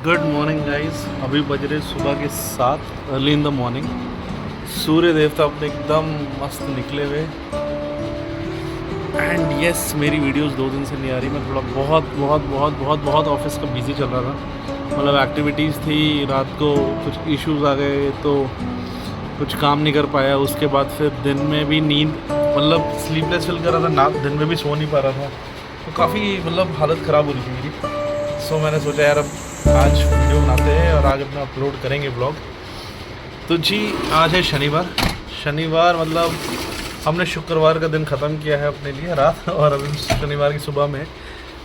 Good morning guys. अभी बज रहे सुबह के 7 अर्ली इन द मॉर्निंग। सूर्य देवता अपने एकदम मस्त निकले हुए। एंड यस, मेरी वीडियोस 2 दिन से नहीं आ रही। मैं थोड़ा बहुत ऑफिस का बिजी चल रहा था। मतलब एक्टिविटीज़ थी, रात को कुछ इश्यूज आ गए तो कुछ काम नहीं कर पाया। उसके बाद फिर दिन में भी नींद, मतलब स्लीपलेस फील कर रहा था ना, दिन में भी सो नहीं पा रहा था। तो काफ़ी मतलब हालत ख़राब हो रही थी मेरी। सो मैंने सोचा यार अब आज वीडियो बनाते हैं और आज अपना अपलोड करेंगे ब्लॉग। तो जी आज है शनिवार मतलब हमने शुक्रवार का दिन ख़त्म किया है अपने लिए रात, और अभी शनिवार की सुबह में।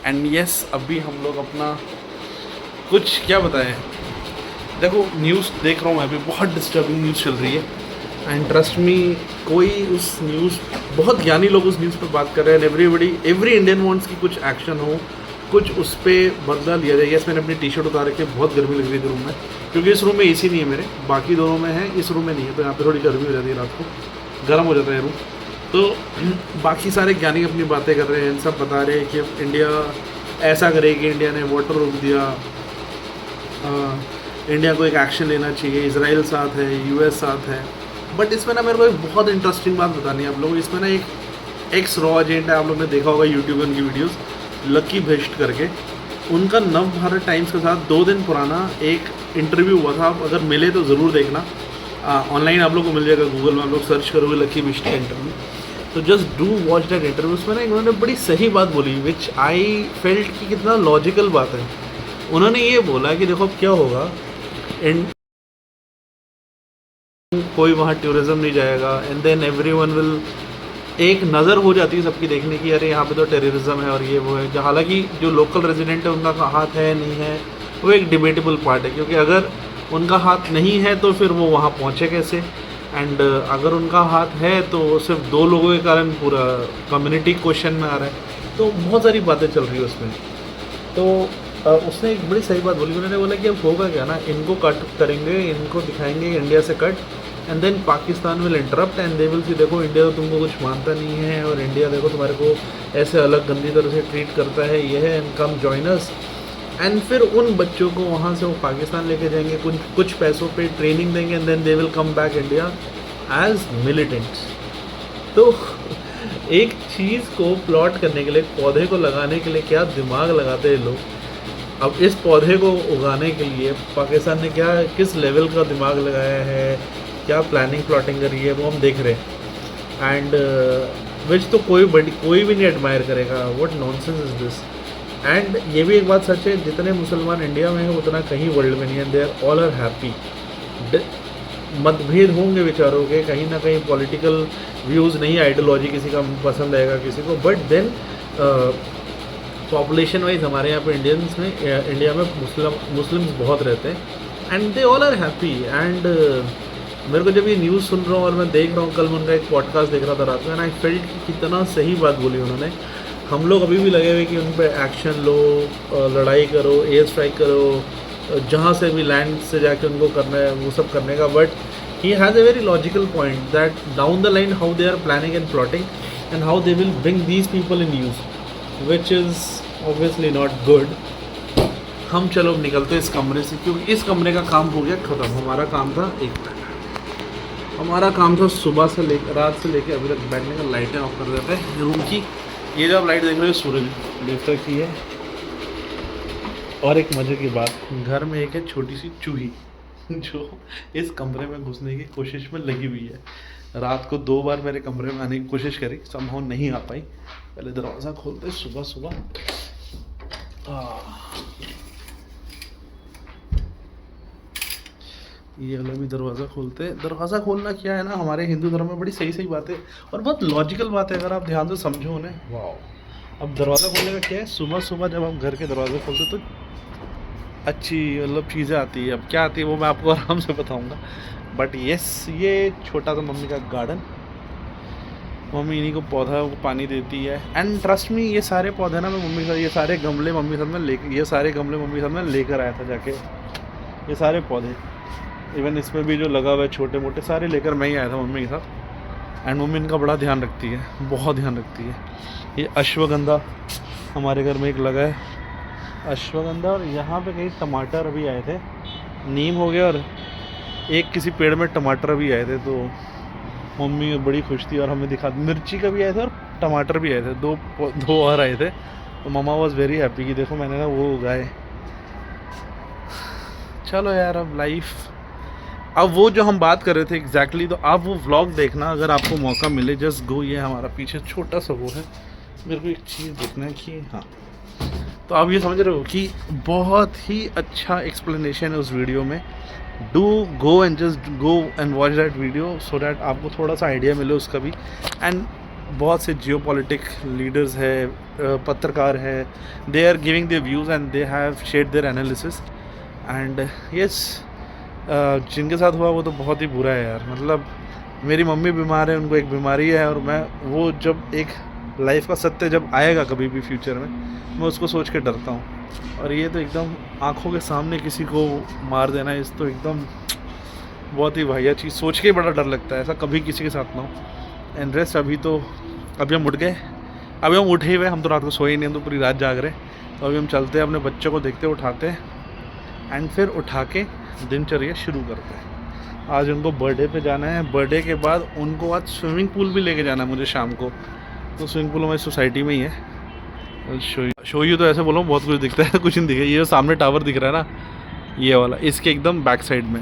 एंड यस, अभी हम लोग अपना कुछ क्या बताएं, देखो न्यूज़ देख रहा हूँ मैं अभी, बहुत डिस्टर्बिंग न्यूज़ चल रही है। एंड ट्रस्ट मी, कोई उस न्यूज़, बहुत ज्ञानी लोग उस न्यूज़ पर बात कर रहे हैं। एवरी इंडियन वांट्स की कुछ एक्शन हो, कुछ उस पर बदला लिया जाए। यस, मैंने अपनी टी शर्ट उतार के, बहुत गर्मी लग रही थी रूम में, क्योंकि इस रूम में एसी नहीं है मेरे, बाकी दोनों में है, इस रूम में नहीं है। तो यहाँ पे थोड़ी गर्मी हो जाती है, रात को गर्म हो जाता है रूम। तो बाकी सारे ज्ञानी अपनी बातें कर रहे हैं, सब बता रहे हैं कि इंडिया ऐसा करे कि इंडिया ने वाटर रोक दिया, इंडिया को एक एक्शन लेना चाहिए, इजराइल साथ है, यूएस साथ है। बट इसमें ना मेरे को एक बहुत इंटरेस्टिंग बात बतानी है आप लोगों को। इसमें ना एक एक्स रॉ एजेंट है, आप लोगों ने देखा होगा यूट्यूब पर उनकी वीडियोज़, लकी भेस्ट करके। उनका नव भारत टाइम्स के साथ 2 दिन पुराना एक इंटरव्यू हुआ था। आप अगर मिले तो ज़रूर देखना, ऑनलाइन आप लोग को मिल जाएगा, गूगल में आप लोग सर्च करोगे लकी भेस्ट का इंटरव्यू, तो just do watch that interview. उसमें ना इन्होंने बड़ी सही बात बोली, विच आई फेल्ट कि कितना लॉजिकल बात है। उन्होंने ये बोला कि देखो अब क्या होगा, कोई वहाँ टूरिज़्म नहीं जाएगा, एंड देन एवरीवन विल, एक नज़र हो जाती है सबकी देखने की, अरे यहाँ पे तो टेररिज्म है और ये वो है। हालांकि जो लोकल रेजिडेंट है उनका हाथ है नहीं है, वो एक डिबेटेबल पार्ट है, क्योंकि अगर उनका हाथ नहीं है तो फिर वो वहाँ पहुँचे कैसे, एंड अगर उनका हाथ है तो सिर्फ 2 लोगों के कारण पूरा कम्युनिटी क्वेश्चन में आ रहा है। तो बहुत सारी बातें चल रही है उसमें। तो उसने एक बड़ी सही बात बोली। उन्होंने बोला कि अब होगा क्या ना, इनको कट करेंगे, इनको दिखाएंगे इंडिया से cut, and then Pakistan will interrupt and they will see, देखो इंडिया तो तुमको कुछ मानता नहीं है, और इंडिया देखो तुम्हारे को ऐसे अलग गंदी तरह से ट्रीट करता है, ये है, एंड कम जॉइनर्स। एंड फिर उन बच्चों को वहाँ से वो पाकिस्तान लेके जाएंगे, कुछ पैसों पे ट्रेनिंग देंगे, and then they will come back India as militants. तो एक चीज़ को प्लॉट करने के लिए, पौधे को लगाने के लिए क्या दिमाग लगाते हैं लोग। अब इस पौधे को उगाने के लिए पाकिस्तान ने किस लेवल का दिमाग लगाया है, क्या प्लानिंग प्लॉटिंग करी है, वो हम देख रहे हैं। एंड विच तो कोई भी नहीं एडमायर करेगा। What nonsense is this. And ये भी एक बात सच है, जितने मुसलमान इंडिया में हैं उतना कहीं वर्ल्ड में नहीं है। They are all are happy. मतभेद होंगे विचारों के, कहीं ना कहीं पॉलिटिकल व्यूज़ नहीं, आइडियोलॉजी किसी का पसंद आएगा किसी को, बट देन पॉपुलेशन वाइज हमारे यहाँ पे इंडिया में मुस्लिम्स बहुत रहते हैं, and they all are happy. And मेरे को जब ये न्यूज़ सुन रहा हूँ और मैं देख रहा हूँ, कल मैं उनका एक पॉडकास्ट देख रहा था रात में, एंड आई फेल्ट कि कितना सही बात बोली उन्होंने। हम लोग अभी भी लगे हुए कि उन पर एक्शन लो, लड़ाई करो, एयर स्ट्राइक करो, जहाँ से भी लैंड से जाके उनको करना है वो सब करने का। But he has a very logical point that down the line how they are planning and plotting and how they will bring these people in use, which is obviously not good. हम चलो अब निकलते हैं इस कमरे से, क्योंकि इस कमरे का काम हो गया ख़त्म। हमारा काम था हमारा काम था सुबह से लेकर रात से लेकर अभी तक बैठने का। लाइटें ऑफ कर देते हैं रूम की। ये जो आप लाइट देख रहे हो सूरज देवता की है। और एक मज़े की बात, घर में एक है छोटी सी चूही जो इस कमरे में घुसने की कोशिश में लगी हुई है। रात को 2 बार मेरे कमरे में आने की कोशिश करी, समहाउ नहीं आ पाई। पहले दरवाज़ा खोलते सुबह सुबह। ये वाला भी दरवाज़ा खोलते हैं। दरवाज़ा खोलना क्या है ना, हमारे हिंदू धर्म में बड़ी सही बात है और बहुत लॉजिकल बात है, अगर आप ध्यान से समझो उन्हें। वाह। अब दरवाज़ा खोलने का क्या है, सुबह सुबह जब हम घर के दरवाजे खोलते तो अच्छी मतलब चीज़ें आती है। अब क्या आती है वो मैं आपको आराम से बताऊँगा। बट यस, ये छोटा सा मम्मी का गार्डन, मम्मी इन्हीं को पौधा को पानी देती है। एंड ट्रस्ट मी, ये सारे पौधे ना मैं मम्मी के साथ, ये सारे गमले मम्मी के साथ में लेकर आया था जाके। ये सारे पौधे, इवन इसमें भी जो लगा हुआ है छोटे मोटे, सारे लेकर मैं ही आया था मम्मी के साथ। एंड मम्मी इनका बड़ा ध्यान रखती है, बहुत ध्यान रखती है। ये अश्वगंधा हमारे घर में एक लगा है, अश्वगंधा और यहाँ पे कहीं टमाटर अभी आए थे, नीम हो गया और एक किसी पेड़ में टमाटर भी आए थे, तो मम्मी बड़ी खुश थी और हमें दिखा, मिर्ची का भी आए थे और टमाटर भी आए थे, दो और आए थे, तो मम्मा वॉज वेरी हैप्पी कि देखो मैंने ना वो उगाए। चलो यार अब लाइफ, अब वो जो हम बात कर रहे थे एग्जैक्टली, तो आप वो व्लॉग देखना अगर आपको मौका मिले, जस्ट गो। ये हमारा पीछे छोटा सा वो है, मेरे को एक चीज़ देखना है कि हाँ, तो आप ये समझ रहे हो कि बहुत ही अच्छा एक्सप्लेनेशन है उस वीडियो में। Do go and just go and watch that video so that आपको थोड़ा सा आइडिया मिले उसका भी। एंड बहुत से जियोपॉलिटिक लीडर्स है, पत्रकार है, they are giving their views and they have shared their analysis. And yes, जिनके साथ हुआ वो तो बहुत ही बुरा है यार। मतलब मेरी मम्मी बीमार है, उनको एक बीमारी है, और मैं वो जब एक लाइफ का सत्य जब आएगा कभी भी फ्यूचर में, मैं उसको सोच के डरता हूँ। और ये तो एकदम आंखों के सामने किसी को मार देना, इस तो एकदम बहुत ही वाहियात चीज़, सोच के ही बड़ा डर लगता है। ऐसा कभी किसी के साथ ना हो। एंड रेस्ट अभी हम उठ गए, अभी हम उठे हुए, हम तो रात को सोए ही नहीं, हम तो पूरी रात जाग रहे। तो अभी हम चलते हैं, अपने बच्चों को देखते उठाते हैं, एंड फिर उठा के दिनचर्या शुरू करते हैं। आज उनको बर्थडे पे जाना है, बर्थडे के बाद उनको आज स्विमिंग पूल भी लेके जाना है मुझे शाम को। तो स्विमिंग पूल हमारी सोसाइटी में ही है। शो यू तो ऐसे बोलो बहुत कुछ दिखता है, कुछ नहीं दिखा। ये सामने टावर दिख रहा है ना, ये वाला, इसके एकदम बैक साइड में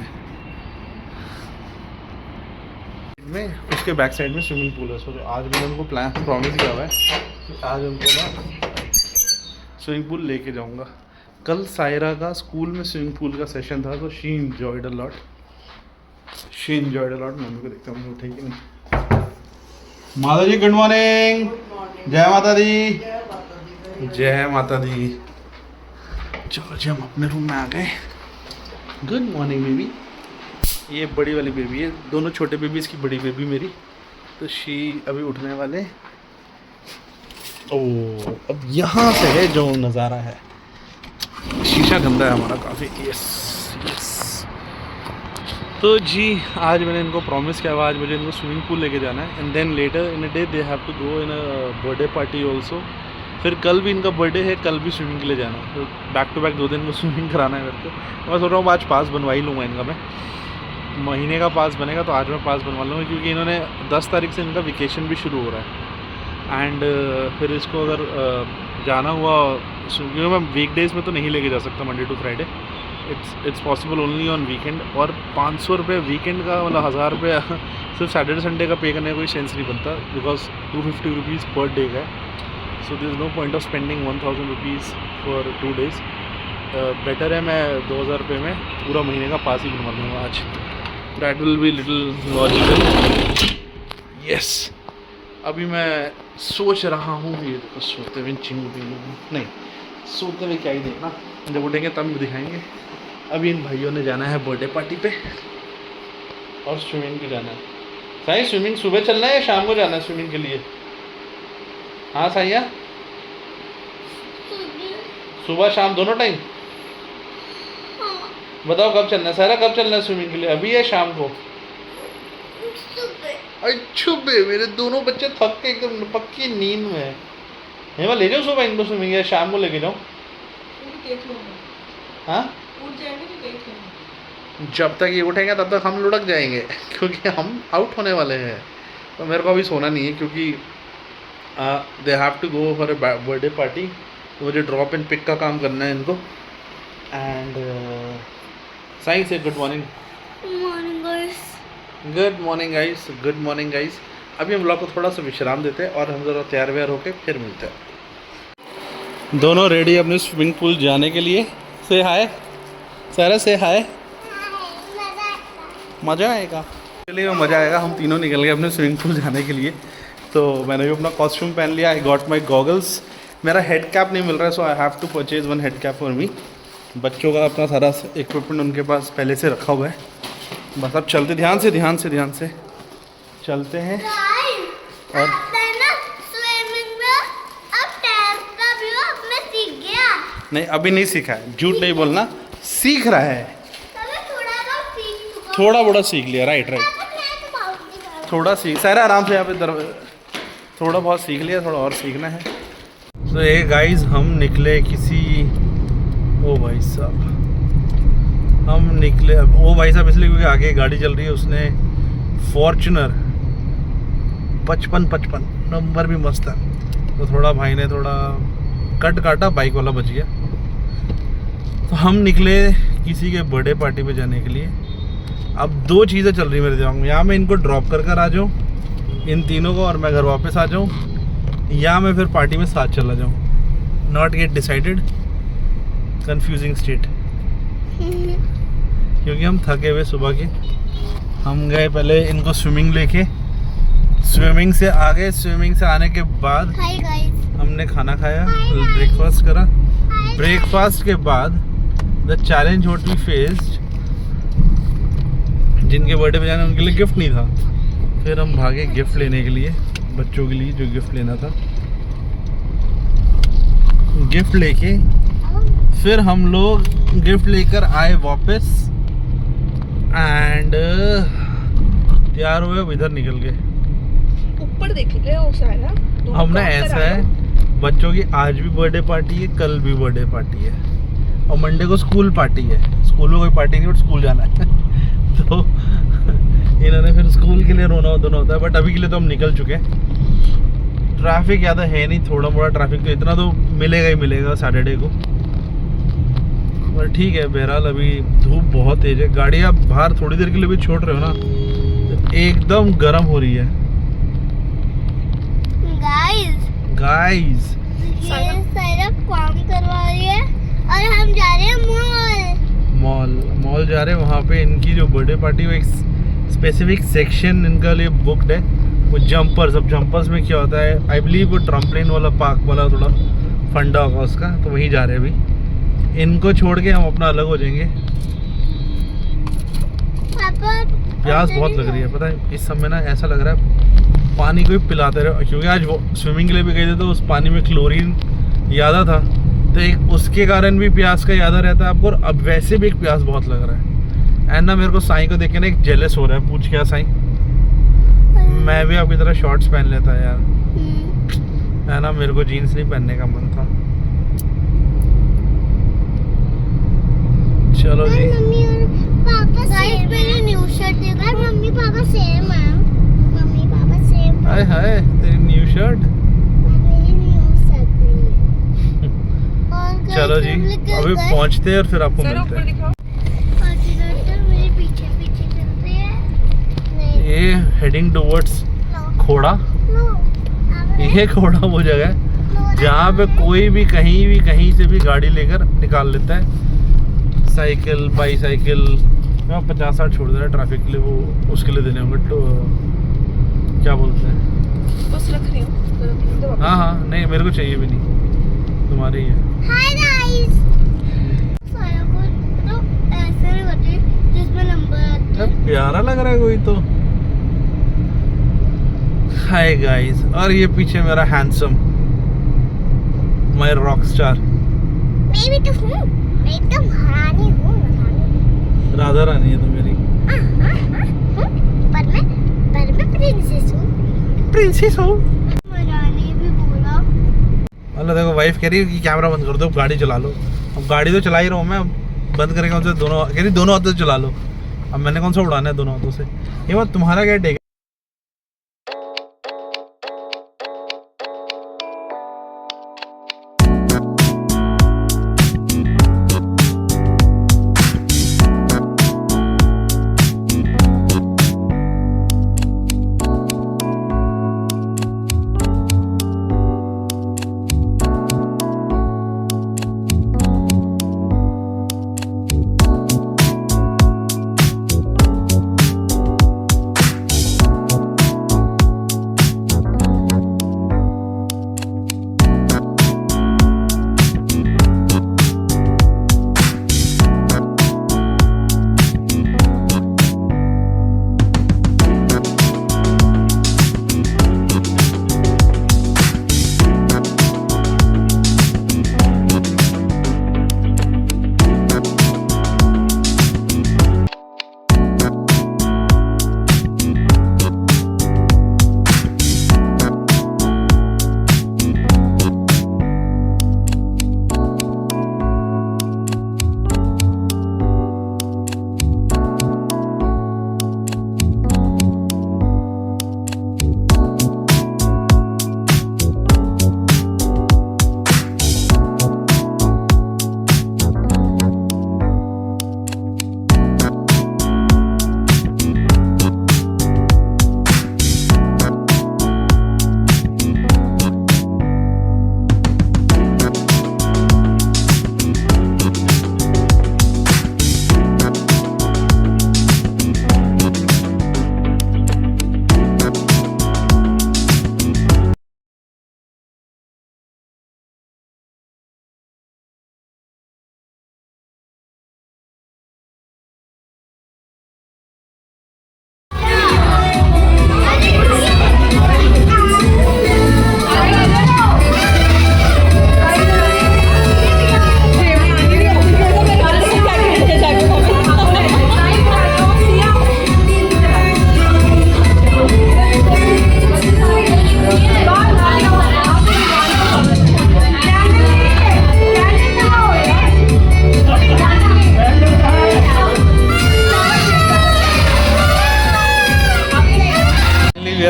उसके बैक साइड में स्विमिंग पूल है। सो आज मैंने उनको प्रॉमिस किया हुआ है कि आज उनको ना स्विमिंग पूल लेके जाऊंगा। कल सायरा का स्कूल में स्विमिंग पूल का सेशन था, तो she enjoyed a lot. Mummy को देखते हैं उठेगी नहीं। माता जी गुड मॉर्निंग। जय माता दी। जय माता दी। चलो जी, हम अपने रूम में आ गए। Good morning baby. ये बड़ी वाली बेबी है, दोनों छोटे बेबी, इसकी बड़ी बेबी मेरी। तो शी अभी उठने वाले। ओह, अब यहाँ से है जो नज़ारा है, शीशा गंदा है हमारा काफ़ी। Yes yes. तो जी आज मैंने इनको प्रॉमिस किया हुआ, आज मुझे इनको स्विमिंग पूल लेके जाना है। And then later in a day they have to go in a birthday party also. फिर कल भी इनका बर्थडे है, कल भी स्विमिंग के लिए जाना है। तो बैक टू बैक 2 दिन को स्विमिंग कराना है मेरे को। मैं सोच रहा हूँ आज पास बनवा ही लूँगा इनका। मैं महीने का पास बनेगा तो आज मैं पास बनवा लूँगा, क्योंकि इन्होंने 10 तारीख से इनका वेकेशन भी शुरू हो रहा है। एंड फिर इसको अगर जाना हुआ, क्योंकि मैं वीकडेज़ में तो नहीं लेके जा सकता, Monday to Friday, it's possible only on weekend. और 500 रुपये वीकेंड का, मतलब 1000 रुपये सिर्फ सैटरडे संडे का पे करने का कोई सेंस नहीं बनता, बिकॉज 250 रुपीज़ पर डे का है। So there is no point of spending 1000 rupees for 2 days। Better है मैं 2000 रुपये में पूरा महीने का पास ही बनवा लूँगा आज। That will be little logical. Yes. अभी मैं सोच रहा हूँ, ये देखो सोते हुए नहीं, सोते हुए क्या ही देखना, जब उठेंगे तब दिखाएंगे। अभी इन भाइयों ने जाना है बर्थडे पार्टी पे और स्विमिंग भी जाना है। साईं स्विमिंग सुबह चलना है या शाम को जाना है स्विमिंग के लिए? हाँ साईया, सुबह शाम दोनों टाइम? बताओ कब चलना है सारा, कब चलना है स्विमिंग के लिए, अभी या शाम को? अच्छा बे, मेरे दोनों बच्चे थक के एकदम पक्की नींद में है। हेमा ले जाओ सुबह इनको स्विमिंग, या शाम को लेके जाओ? हाँ, जब तक ये उठेंगे तब तक हम लुढ़क जाएंगे, क्योंकि हम आउट होने वाले हैं। तो मेरे को अभी सोना नहीं है, क्योंकि they have to go for a birthday party. तो मुझे ड्रॉप एंड पिक का काम करना है इनको। एंड साईं से good morning. Good morning guys, good morning guys. अभी हम लोग को थोड़ा सा विश्राम देते हैं और हम ज़रा तैयार व्यार होके फिर मिलते हैं। दोनों रेडी अपने स्विमिंग पूल जाने के लिए। से हाय सारा, से हाय। मज़ा आएगा, चलिए मज़ा आएगा। हम तीनों निकल गए अपने स्विमिंग पूल जाने के लिए। तो मैंने भी अपना कॉस्ट्यूम पहन लिया। I got my goggles. मेरा हेड कैप नहीं मिल रहा है, so I have to purchase 1 head cap for me. बच्चों का अपना सारा इक्विपमेंट उनके पास पहले से रखा हुआ है। बस अब चलते, ध्यान से चलते हैं। और नहीं, अभी नहीं सीखा है, झूठ नहीं बोलना, सीख रहा है। थोड़ा बड़ा सीख लिया। राइट, थोड़ा सीख सारा, आराम से यहाँ पे थोड़ा बहुत सीख लिया, थोड़ा और सीखना है। तो ये गाइस, हम निकले किसी ओ भाई साहब, हम निकले अब। वो भाई साहब इसलिए क्योंकि आगे गाड़ी चल रही है, उसने फॉर्च्यूनर 55 नंबर भी मस्त है, तो थोड़ा भाई ने थोड़ा कट काटा, बाइक वाला बच गया। तो हम निकले किसी के बर्थडे पार्टी पे जाने के लिए। अब दो चीज़ें चल रही मेरे दिमाग में, या मैं इनको ड्रॉप कर आ जाऊँ इन तीनों को और मैं घर वापस आ जाऊँ, या मैं फिर पार्टी में साथ चला जाऊँ। Not gate decided, confusing state. क्योंकि हम थके हुए सुबह के, हम गए पहले इनको स्विमिंग लेके, स्विमिंग से आ गए। स्विमिंग से आने के बाद हमने खाना खाया, ब्रेकफास्ट करा। ब्रेकफास्ट के बाद the challenge what we faced, जिनके बर्थडे पे जाना उनके लिए गिफ्ट नहीं था, फिर हम भागे गिफ्ट लेने के लिए, बच्चों के लिए जो गिफ्ट लेना था। गिफ्ट लेके फिर हम लोग गिफ्ट लेकर आए वापस एंड तैयार हुए, अब इधर निकल गए। ऊपर देख ले वो सारा हमने ऐसा है, बच्चों की आज भी बर्थडे पार्टी है, कल भी बर्थडे पार्टी है, और मंडे को स्कूल पार्टी है। स्कूल में कोई पार्टी नहीं, बट स्कूल जाना है। तो इन्होंने फिर स्कूल के लिए रोना धोना होता है, बट अभी के लिए तो हम निकल चुके हैं। ट्रैफिक ज़्यादा है नहीं, थोड़ा मोड़ा ट्रैफिक तो इतना तो मिलेगा ही मिलेगा सैटरडे को, पर ठीक है। बहरहाल अभी धूप बहुत तेज है, गाड़ी आप बाहर थोड़ी देर के लिए भी छोड़ रहे हो ना तो एकदम गर्म हो रही है। गाइस सारा काम करवा रही है और हम जा रहे हैं मॉल जा रहे हैं। वहाँ पे इनकी जो बर्थडे पार्टी, वो एक स्पेसिफिक सेक्शन इनका लिए बुक्ड है, वो जंपर्स। अब जंपर्स में क्या होता है, आई बिलीव वो ट्रम्पलिन वाला पार्क वाला थोड़ा फंडा होगा उसका, तो वहीं जा रहे हैं अभी। इनको छोड़ के हम अपना अलग हो जाएंगे। प्यास बहुत लग रही है, पता है इस समय ना, ऐसा लग रहा है पानी को ही पिलाते रहे, क्योंकि आज वो स्विमिंग के लिए भी गए थे तो उस पानी में क्लोरीन ज़्यादा था, तो एक उसके कारण भी प्यास का ज़्यादा रहता है आपको, और अब वैसे भी एक प्यास बहुत लग रहा है। एंड ना मेरे को साईं को देख के ना एक जेलस हो रहा है, पूछ क्या साईं, मैं भी आपकी तरह शॉर्ट्स पहन लेता यार, है ना। मेरे को जीन्स नहीं पहनने का मन था। चलो जी, मम्मी और पापा सेम है। न्यू शर्ट देखा, मम्मी पापा सेम है। मम्मी पापा सेम है। हाय हाय तेरी न्यू शर्ट। मेरी न्यू शर्ट है। और चलो जी, अभी पहुंचते हैं और फिर आपको सर मिलते ऊपर हैं। दिखाओ। मेरे पीछे पीछे चल रही है। नहीं, ये हेडिंग टुवर्ड्स खोड़ा। नो, ये खोड़ा वो जगह है जहाँ पे कोई भी कहीं से भी गाड़ी लेकर निकाल लेता है, साइकिल बाईसाइकिल। मैं 50-60 छोड़ दे रहा है ट्रैफिक के लिए, वो उसके लिए देने होंगे तो क्या बोलते हैं। बस रख रही हूँ। हाँ हाँ, नहीं मेरे को चाहिए भी नहीं, तुम्हारे ही है। Hi guys. सारा कुछ तो ऐसे नहीं होती जिसमें नंबर आते यार प्यारा लग रहा है कोई तो। हाय गाइस, और ये पीछे मेरा हैंडसम माय रॉक स्टार। मैं भी तो हूँ, मैं एकदम रानी हूँ, रानी। राधा रानी है तो मेरी। पर मैं प्रिंसेस हूँ। प्रिंसेस हो। रानी भी बोला। अल्लाह देखो, वाइफ कह रही है कि कैमरा बंद कर दो, गाड़ी चला लो। अब गाड़ी तो चला ही रहा हूँ मैं, बंद करेंगे उनसे दोनों, कह रही दोनों हाथों से चला लो। अब मैंने कौन सा उड़ाना है दोनों हाथों से, ये बात तुम्हारा क्या टेक।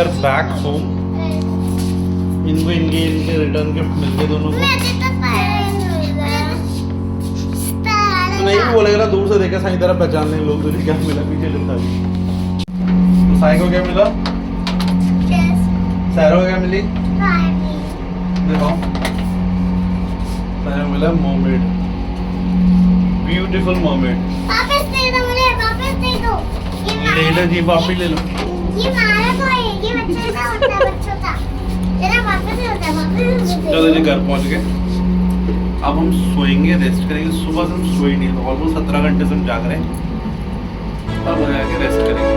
Are back home. इनको इनके रिटर्न गिफ्ट मिल गए दोनों को। तो नहीं भी बोलेगा ना, दूर से देखा साई तरह पहचान लें लोग तुझे क्या मिला, पीछे लिखा है। तो साई को क्या मिला? सारा को क्या मिली? देखो सारा को मिला मर्मेड, ब्यूटीफुल मर्मेड। वापस दे दो मुझे, वापस दे दो। ले लो जी, वापस ले लो। ये हमारा तो है, ये बच्चे का होता है, बच्चों का। तेरा वापस ही होता है, वापस दे दो। चलो जी घर पहुंच गए। अब हम सोएंगे, रेस्ट करेंगे। सुबह से हम सोए नहीं, तो ऑलमोस्ट 17 घंटे से हम जाग रहे हैं। अब हो जाके रेस्ट करेंगे।